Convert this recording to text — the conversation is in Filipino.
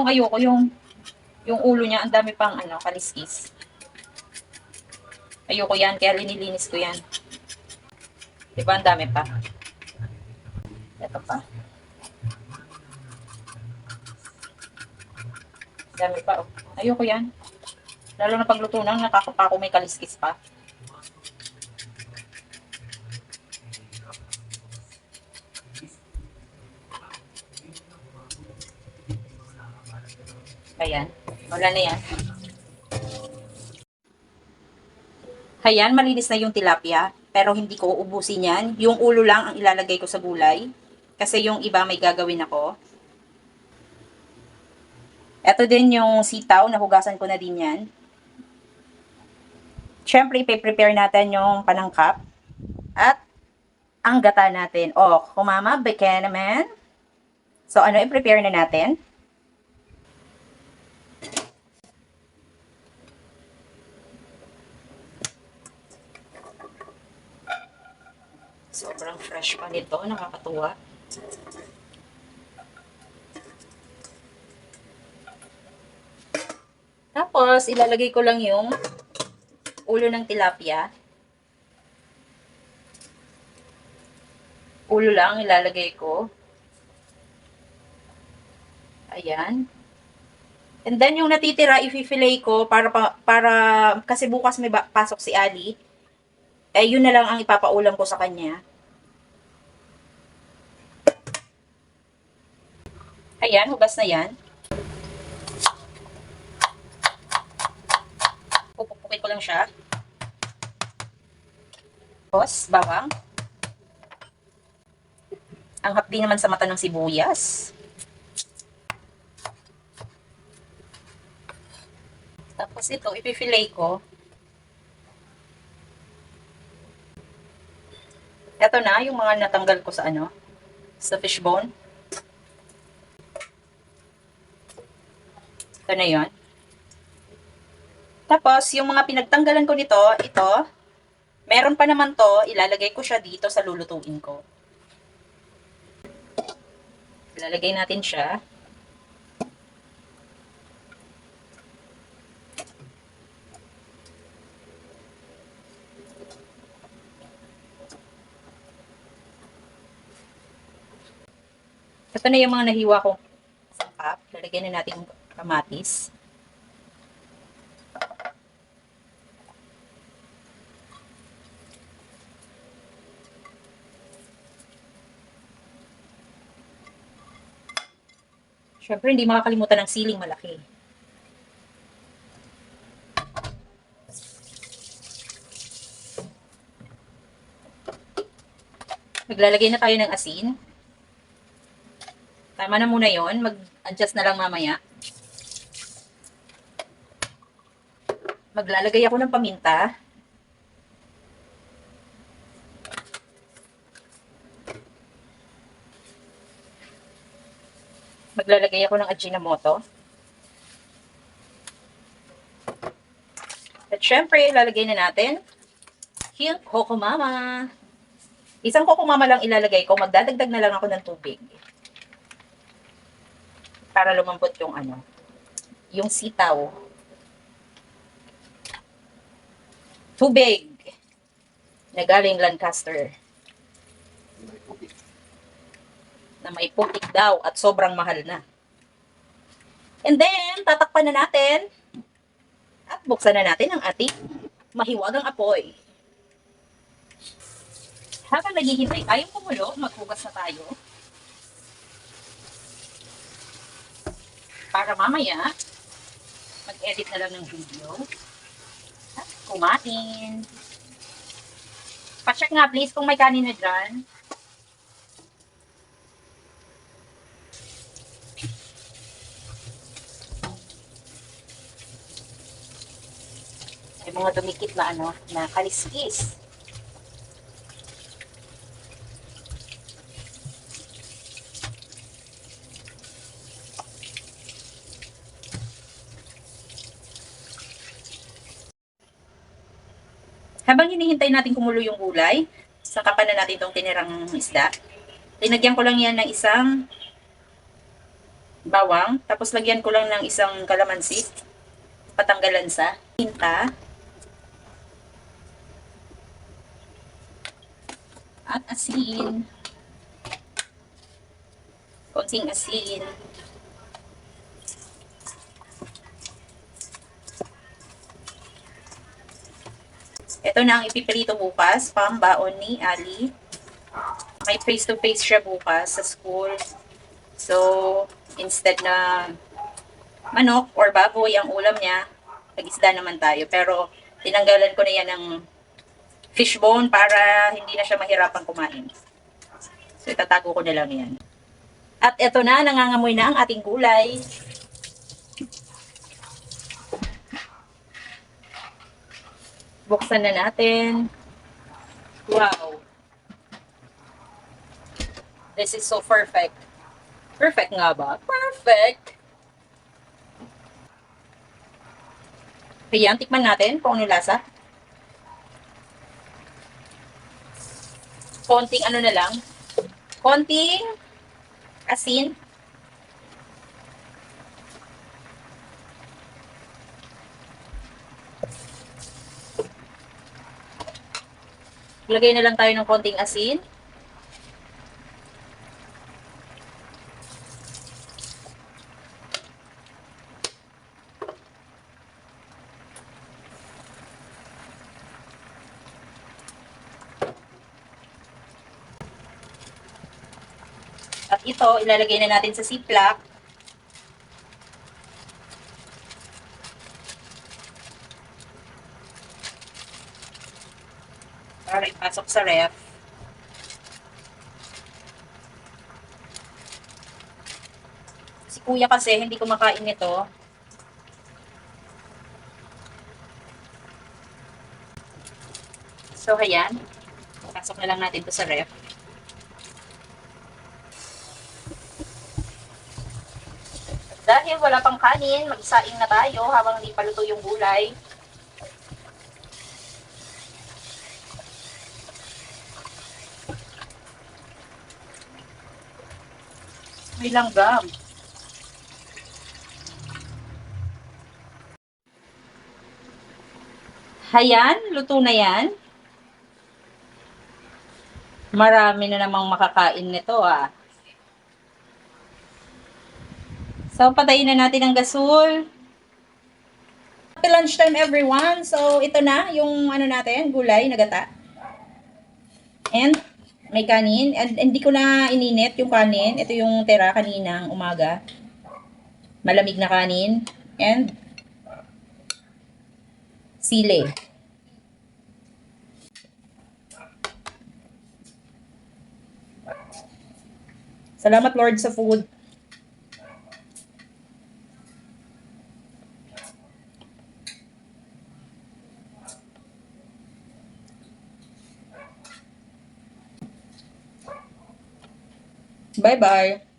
yung ayoko, yung ulo niya, ang dami pang ano, kaliskis. Ayoko yan, kaya linilinis ko yan. Diba, ang dami pa. Ito pa. Dami pa, oh. Ayoko yan. Lalo na pagluto nang nakakapako may kaliskis pa. Ayan. Wala na yan. Ayan, malinis na yung tilapia. Pero hindi ko ubusin yan. Yung ulo lang ang ilalagay ko sa gulay. Kasi yung iba may gagawin ako. Ito din yung sitaw. Nahugasan ko na din yan. Siyempre, ipe-prepare natin yung panangkap. At ang gata natin. Oh, kumama, baka naman. So, ano, i-prepare na natin. Sobrang fresh pa nito, nakakatuwa. Tapos, ilalagay ko lang yung ulo ng tilapia. Ulo lang ilalagay ko. Ayan. And then, yung natitira, i-fillet ko para kasi bukas may pasok si Ali. Eh, yun na lang ang ipapaulam ko sa kanya. Ayan, hugas na yan. Pupukpukin ko lang siya. Tapos, bawang. Ang hapdi naman sa mata ng sibuyas. Tapos ito, ipi-fillet ko. Ito na, yung mga natanggal ko sa ano, sa fishbone. Ito na yon. Tapos, yung mga pinagtanggalan ko nito, ito, meron pa naman to, ilalagay ko siya dito sa lulutuin ko. Ilalagay natin siya. Ito na yung mga nahiwa kong sangkap. Lalagyan na natin yung kamatis. Siyempre, hindi makakalimutan ng siling malaki. Maglalagay na tayo ng asin. Tama na muna yon, mag-adjust na lang mamaya. Maglalagay ako ng paminta. Maglalagay ako ng Ajinomoto. At syempre, ilalagay na natin yung Kokomama. Isang Kokomama lang ilalagay ko. Magdadagdag na lang ako ng tubig. Para lumambot yung ano, yung sitaw. Tubig na galing Lancaster. Na may putik daw at sobrang mahal na. And then, tatakpan na natin at buksan na natin ang ating mahiwagang apoy. Habang naghihintay tayong kumulo, maghugas na tayo. Para mamaya, mag-edit na lang ng video. At kumain. Pa-check nga please kung may kanin na dyan. May mga dumikit na ano, na kaliskis. Habang hinihintay natin kumulo yung gulay, sakapan na natin itong tinirang isda. Linagyan ko lang yan ng isang bawang. Tapos lagyan ko lang ng isang kalamansi. Patanggalan sa tinta. At asin. Konting asin. Ito na ang ipiprito bukas, pambaon ni Ali. May face-to-face siya bukas sa school. So, instead na manok or baboy ang ulam niya, nag-isda naman tayo. Pero, tinanggalan ko na yan ng fishbone para hindi na siya mahirapan kumain. So, itatago ko na lang yan. At ito na, nangangamoy na ang ating gulay. Buksan na natin. Wow. This is so perfect. Perfect nga ba? Perfect! Ayan, tikman natin kung ano lasa. Konting ano na lang. Konting asin. Lagay na lang tayo ng konting asin. At ito, ilalagay na natin sa ziplock. Para ipasok sa ref. Si kuya kasi hindi kumakain nito. So, ayan. Pasok na lang natin ito sa ref. Dahil wala pang kanin, mag-isaing na tayo habang hindi pa luto yung gulay. May langgam. Hayan, luto na yan. Marami na namang makakain nito ah. So, patayin na natin ang gasol. Happy lunchtime everyone. So, ito na yung ano natin, gulay na gata. And may kanin. And hindi ko na ininit yung kanin. Ito yung tira kaninang umaga. Malamig na kanin. And sili. Salamat Lord sa food. Bye-bye.